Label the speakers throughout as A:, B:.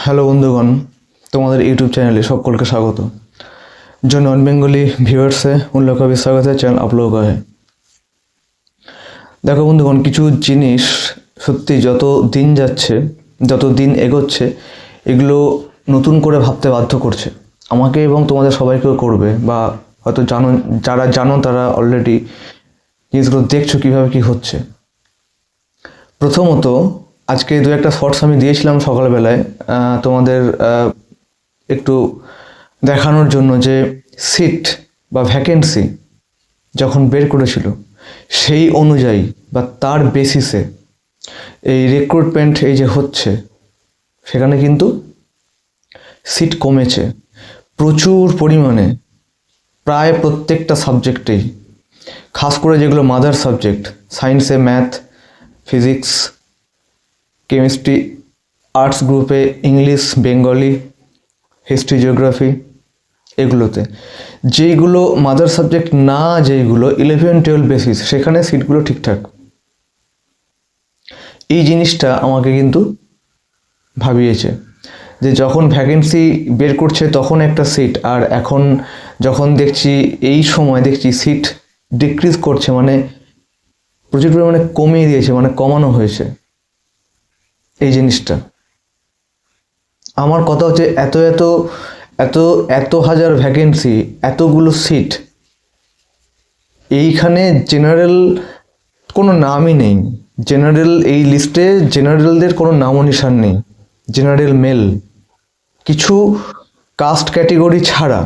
A: Hello বন্ধুগণ, তোমাদের YouTube চ্যানেলে সকলকে স্বাগত। जो नॉन बेंगली ভিউয়ার্স है उन लोग का भी स्वागत है চ্যানেল आप लोगों का है। দেখো বন্ধুগণ, কিছু জিনিস সত্যি যত দিন যাচ্ছে, যত দিন এগোচ্ছে, এগুলো নতুন করে ভাবতে বাধ্য করছে আমাকে এবং তোমাদের সবাইকেও করবে। বা হয়তো জানো, যারা জানো তারা অলরেডি জিনিসগুলো দেখছো কীভাবে কী হচ্ছে। প্রথমত আজকে দু একটা শর্টস আমি দিয়েছিলাম সকালবেলায় তোমাদের একটু দেখানোর জন্য যে সিট বা ভ্যাকেন্সি যখন বের করেছিল সেই অনুযায়ী বা তার বেসিসে এই রিক্রুটমেন্ট এই যে হচ্ছে, সেখানে কিন্তু সিট কমেছে প্রচুর পরিমাণে, প্রায় প্রত্যেকটা সাবজেক্টেই, খাস করে যেগুলো মাদার সাবজেক্ট, সায়েন্সে ম্যাথ, ফিজিক্স, কেমিস্ট্রি, আর্টস গ্রুপে ইংলিশ, বেঙ্গলি, হিস্ট্রি, জিওগ্রাফি, এগুলোতে যেইগুলো মাদার সাবজেক্ট না, যেইগুলো 11-12 বেসিস, সেখানে সিটগুলো ঠিকঠাক। এই জিনিসটা আমাকে কিন্তু ভাবিয়েছে যে যখন ভ্যাকেন্সি বের করছে তখন একটা সিট, আর এখন যখন দেখছি এই সময় দেখছি সিট ডিক্রিজ করছে, মানে প্রচুর পরিমাণে কমিয়ে দিয়েছে, মানে কমানো হয়েছে। এই জিনিসটা আমার কথা হচ্ছে, এত এত এত এত হাজার ভ্যাকেন্সি, এতগুলো সিট, এইখানে জেনারেল কোনো নামই নেই। জেনারেল এই লিস্টে জেনারেলদের কোনো নামও নিশান নেই। জেনারেল মেল, কিছু কাস্ট ক্যাটেগরি ছাড়া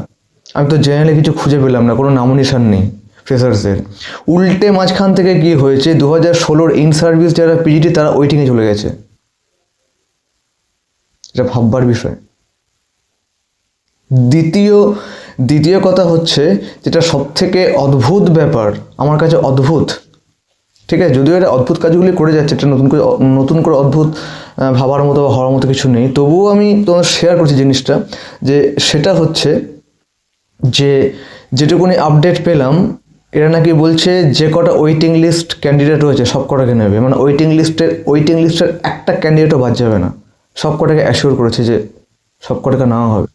A: আমি তো জেনারেলে কিছু খুঁজে পেলাম না, কোনো নামও নিশান নেই ফ্রেশার্সদের। উল্টে মাঝখান থেকে কি হয়েছে, 2016 ইন সার্ভিস যারা পিজিটি তারা ওয়েটিংয়ে চলে গেছে। এটা ভাববার বিষয়। দ্বিতীয় কথা হচ্ছে, যেটা সব থেকে অদ্ভুত ব্যাপার আমার কাছে, অদ্ভুত, ঠিক আছে, যদিও এটা অদ্ভুত কাজগুলি করে যাচ্ছে, এটা নতুন করে অদ্ভুত ভাবার মতো বা হওয়ার মতো কিছু নেই, তবুও আমি তোমার শেয়ার করছি জিনিসটা, যে সেটা হচ্ছে যে যেটুকুনি আপডেট পেলাম, এরা নাকি বলছে যে কটা ওয়েটিং লিস্ট ক্যান্ডিডেট রয়েছে সব কটাকে নেবে, মানে ওয়েটিং লিস্টের একটা ক্যান্ডিডেটও বাদ যাবে না, সব কটাকে অ্যাসিওর করেছে যে সব কটাকে নেওয়া হবে।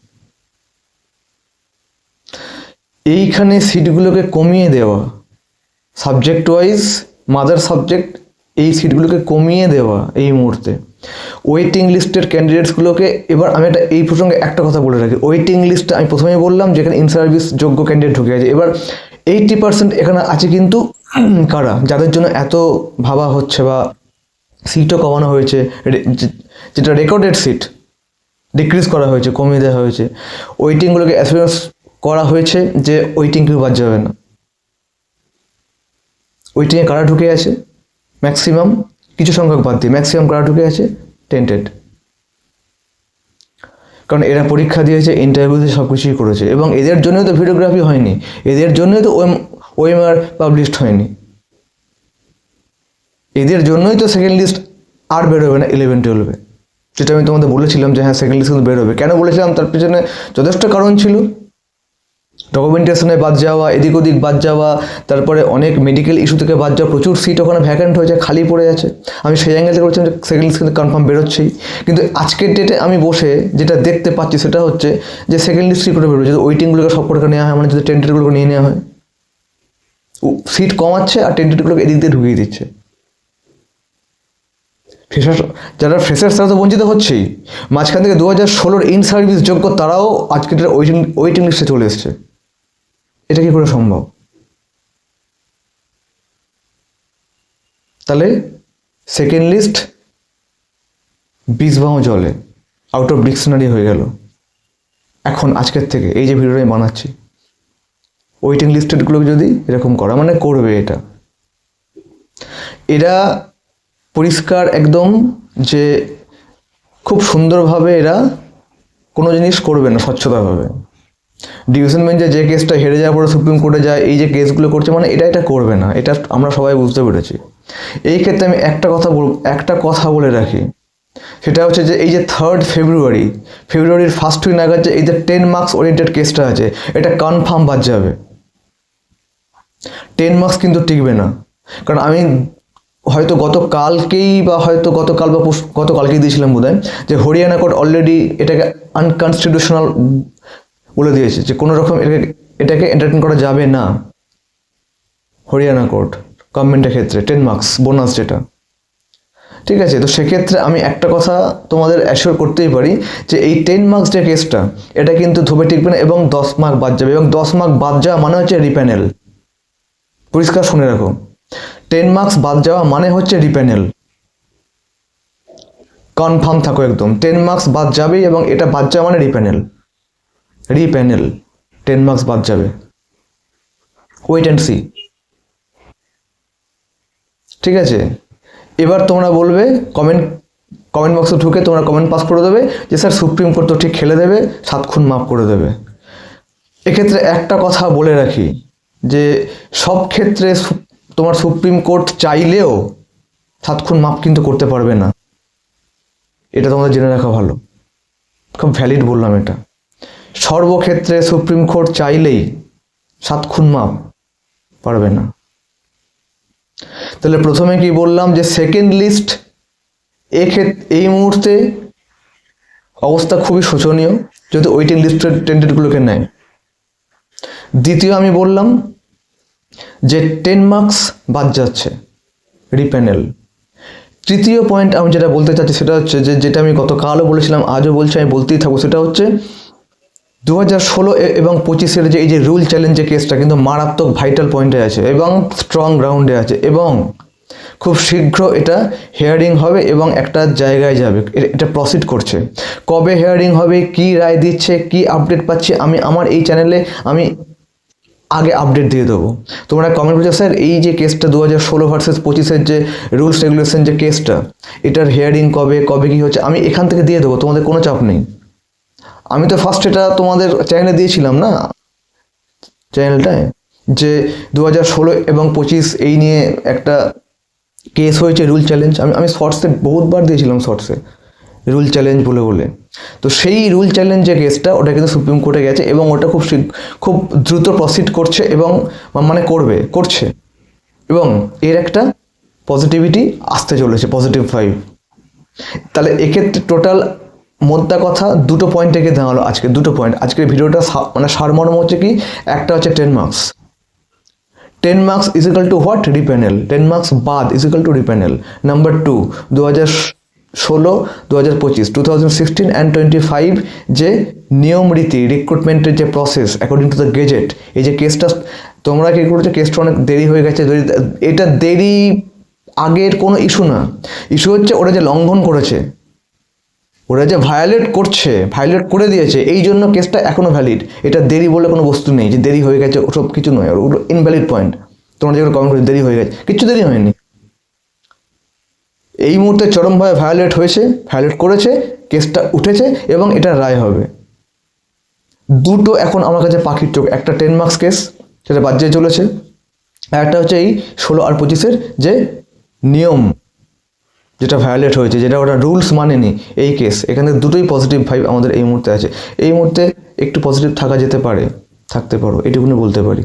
A: এইখানে সিটগুলোকে কমিয়ে দেওয়া, সাবজেক্ট ওয়াইজ মাদার সাবজেক্ট, এই সিটগুলোকে কমিয়ে দেওয়া এই মুহূর্তে, ওয়েটিং লিস্টের ক্যান্ডিডেটসগুলোকে। এবার আমি এই প্রসঙ্গে একটা কথা বলে রাখি, ওয়েটিং লিস্টটা আমি প্রথমেই বললাম যেখানে ইন সার্ভিস যোগ্য ক্যান্ডিডেট ঢুকে আছে। এবার 80% এখানে আছে কিন্তু কারা, যাদের জন্য এত ভাবা হচ্ছে বা সিটও কমানো হয়েছে, যেটা রেকর্ডেড সিট ডিক্রিজ করা হয়েছে, কমিয়ে দেওয়া হয়েছে, ওয়েটিংগুলোকে অ্যাসিওরেন্স করা হয়েছে যে ওয়েটিং কেউ বাদ যাবে না। ওয়েটিংয়ে কারা ঢুকে আছে, ম্যাক্সিমাম, কিছু সংখ্যক বাদ দিয়ে ম্যাক্সিমাম কারা ঢুকে আছে, টেন্টেড। কারণ এরা পরীক্ষা দিয়েছে, ইন্টারভিউতে সব কিছুই করেছে, এবং এদের জন্যই তো ভিডিওগ্রাফি হয়নি, এদের জন্যই তো ওএমআর পাবলিশড হয়নি, এদের জন্যই তো সেকেন্ড লিস্ট আর বেরোবে না 11-12-এ, যেটা আমি তোমাদের বলেছিলাম যে হ্যাঁ সেকেন্ড লিস্ট কিন্তু বেরোবে। কেন বলেছিলাম, তার পিছনে যথেষ্ট কারণ ছিল। ডকুমেন্টেশনে বাদ যাওয়া, এদিক ওদিক বাদ যাওয়া, তারপরে অনেক মেডিকেল ইস্যু থেকে বাদ যাওয়া, প্রচুর সিট ওখানে ভ্যাকেন্ট হয়েছে, খালি পড়ে আছে। আমি সেই অ্যাঙ্গেল থেকে বলছিলাম যে সেকেন্ড লিস্ট কিন্তু কনফার্ম বেরোচ্ছেই, কিন্তু আজকের ডেটে আমি বসে যেটা দেখতে পাচ্ছি সেটা হচ্ছে যে সেকেন্ড লিস্ট কী করে বেরোবে, যদি ওয়েটিংগুলোকে সব করে নেওয়া হয়, মানে যদি টেন্টেডগুলোকে নিয়ে নেওয়া হয়, সিট কমাচ্ছে আর টেন্টেডগুলোকে এদিক দিয়ে ঢুকিয়ে দিচ্ছে। যারা ফ্রেশার্স তারা তো বঞ্চিত হচ্ছেই, মাঝখান থেকে 2016 ইন সার্ভিস যোগ্য তারাও আজকের ওয়েটিং লিস্টে চলে এসছে। এটা কি করে সম্ভব? তাহলে সেকেন্ড লিস্ট বিষবাহ জলে, আউট অফ ডিকশনারি হয়ে গেল এখন আজকের থেকে, এই যে ভিডিওটা আমি বানাচ্ছি। ওয়েটিং লিস্টেডগুলোকে যদি এরকম করা, মানে করবে এটা, এরা পরিষ্কার একদম যে খুব সুন্দরভাবে এরা কোনো জিনিস করবে না স্বচ্ছতাভাবে। ডিভিশন বেঞ্চে যে কেসটা হেরে যাওয়ার পরে সুপ্রিম কোর্টে যায়, এই যে কেসগুলো করছে, মানে এটা করবে না, এটা আমরা সবাই বুঝতে পেরেছি। এই ক্ষেত্রে আমি একটা কথা বলে রাখি, সেটা হচ্ছে যে এই যে 3rd ফেব্রুয়ারির ফার্স্ট উইক নাগাদ যে এই যে 10 মার্কস ওরিয়েন্টেড কেসটা আছে, এটা কনফার্ম বাদ যাবে। 10 মার্কস কিন্তু টিকবে না, কারণ আমি হয়তো গতকালকেই বা হয়তো গতকাল বা গতকালকেই দিয়েছিলাম বোধহয়, যে হরিয়ানা কোর্ট অলরেডি এটাকে আনকনস্টিটিউশনাল বলে দিয়েছে, যে কোনো রকম এটাকে এন্টারটেন করা যাবে না। হরিয়ানা কোর্ট গভর্নমেন্টের ক্ষেত্রে 10 মার্কস বোনাস যেটা, ঠিক আছে। তো সেক্ষেত্রে আমি একটা কথা তোমাদের অ্যাসিওর করতেই পারি যে এই 10 মার্কস যে কেসটা, এটা কিন্তু ধোপে টিকবে না এবং 10 মার্ক বাদ যাবে, এবং 10 মার্ক বাদ যাওয়া মানে হচ্ছে রিপ্যানেল। পরিষ্কার শুনে রাখো, 10 মার্কস বাদ যাওয়া মানে হচ্ছে রিপ্যানেল। কনফার্ম থাকো একদম, 10 মার্কস বাদ যাবেই, এবং এটা বাদ যাওয়া মানে রিপ্যানেল। 10 মার্কস বাদ যাবে, ওয়েট অ্যান্ড সি, ঠিক আছে। এবার তোমরা বলবে কমেন্ট বক্সে ঢুকে তোমরা কমেন্ট পাস করে দেবে যে স্যার সুপ্রিম কোর্ট তো ঠিক খেলে দেবে, 7 খুন মাফ করে দেবে। এক্ষেত্রে একটা কথা বলে রাখি যে সব ক্ষেত্রে তোমার সুপ্রিম কোর্ট চাইলেও 7 খুন মাফ কিন্তু করতে পারবে না, এটা তোমাদের জেনে রাখা ভালো। খুব ভ্যালিড বললাম এটা, সর্বক্ষেত্রে সুপ্রিম কোর্ট চাইলেই 7 খুন মাফ পারবে না। তাহলে প্রথমে কি বললাম যে সেকেন্ড লিস্ট এই মুহূর্তে অবস্থা খুবই শোচনীয় যদি ওয়েটিং লিস্টের টেন্ডেন্টগুলোকে নেয়। দ্বিতীয় আমি বললাম যে 10 মার্কস বাদ যাচ্ছে, রিপ্যানেল। তৃতীয় পয়েন্ট আমি যেটা বলতে চাচ্ছি সেটা হচ্ছে যে যেটা আমি গতকালও বলেছিলাম, আজও বলছি, আমি বলতেই থাকবো, সেটা হচ্ছে 2016 এবং 25-এর যে এই যে রুল চ্যালেঞ্জ যে কেসটা কিন্তু মারাত্মক ভাইটাল পয়েন্টে আছে এবং স্ট্রং গ্রাউন্ডে আছে, এবং খুব শীঘ্র এটা হিয়ারিং হবে এবং একটা জায়গায় যাবে, এটা প্রসিড করছে। কবে হিয়ারিং হবে, কি রায় দিচ্ছে, কি আপডেট পাচ্ছি, আমি আমার এই চ্যানেলে আমি আগে আপডেট দিয়ে দেবো। তোমরা কমেন্ট করছো স্যার এই যে কেসটা 2016 ভার্সেস 25-এর যে রুলস রেগুলেশন যে কেসটা, এটার হিয়ারিং কবে কবে কি হচ্ছে, আমি এখান থেকে দিয়ে দেবো, তোমাদের কোনো চাপ নেই। আমি তো ফার্স্ট এটা তোমাদের চ্যানেলে দিয়েছিলাম না, চ্যানেলটায়, যে 2016 এবং 25 এই নিয়ে একটা কেস হয়েছে রুল চ্যালেঞ্জ। আমি শর্টসে বহুতবার দিয়েছিলাম, শর্টসে রুল চ্যালেঞ্জ বলে বলে। তো সেই রুল চ্যালেঞ্জ যে কেসটা, ওটা কিন্তু সুপ্রিম কোর্টে গেছে এবং ওটা খুব দ্রুত প্রসিড করছে এবং মানে করছে, এবং এর একটা পজিটিভিটি আসতে চলেছে, +5। তাহলে এক্ষেত্রে টোটাল মোদ্দা কথা দুটো পয়েন্ট থেকে দেওয়া হলো আজকে, দুটো পয়েন্ট আজকের ভিডিওটা, মানে সারমর্ম হচ্ছে কি, একটা হচ্ছে 10 marks, 10 marks is equal to what? Repanel. 10 marks বাদ is equal to repanel. Number 2, 2016, 2025, 2016 and 25 যে নিয়ম রীতি রিক্রুটমেন্টের যে process according to the gazette, এই যে কেসটা তোমরা কি করেছো, কেসটা অনেক দেরি হয়ে গেছে। এটা দেরি আগের কোনো ইস্যু না, ইস্যু হচ্ছে ওরা যে লঙ্ঘন করেছে, ওরা যে ভায়োলেট করে দিয়েছে, এই জন্য কেসটা এখনো ভ্যালিড। এটা দেরি বলে কোনো বস্তু নেই যে দেরি হয়ে গেছে, ওসব কিছু নয়, ওগুলো ইনভ্যালিড পয়েন্ট। তোমরা যেগুলো কমেন্ট করে দেরি হয়ে গেছে, কিচ্ছু দেরি হয়নি। এই মুহূর্তে চরমভাবে ভায়োলেট করেছে, কেসটা উঠেছে এবং এটা রায় হবে। দুটো এখন আমার কাছে পাখির চোখ, একটা 10 মার্কস কেস সেটা বাদ যেয়ে চলেছে, আর একটা হচ্ছে এই 16 আর 25-এর যে নিয়ম যেটা ভায়োলেট হয়েছে, যেটা ওরা রুলস মানেনি, এই কেস। এখানে দুটোই পজিটিভ ভাইব আমাদের এই মুহূর্তে আছে। এই মুহূর্তে একটু পজিটিভ থাকতে পারো, এটুকুনি বলতে পারি।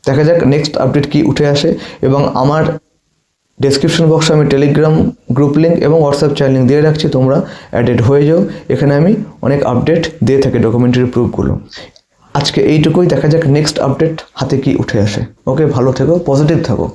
A: দেখা যাক নেক্সট আপডেট কি উঠে আসে, এবং আমার ডেসক্রিপশন বক্সে আমি টেলিগ্রাম গ্রুপ লিঙ্ক এবং হোয়াটসঅ্যাপ চ্যানেল লিঙ্ক দিয়ে রাখছি, তোমরা অ্যাডেড হয়ে যাও। এখানে আমি অনেক আপডেট দিয়ে থাকি, ডকুমেন্টারি প্রুফগুলো। আজকে এইটুকুই, দেখা যাক নেক্সট আপডেট হাতে কি উঠে আসে। ওকে, ভালো থেকো, পজিটিভ থাকো।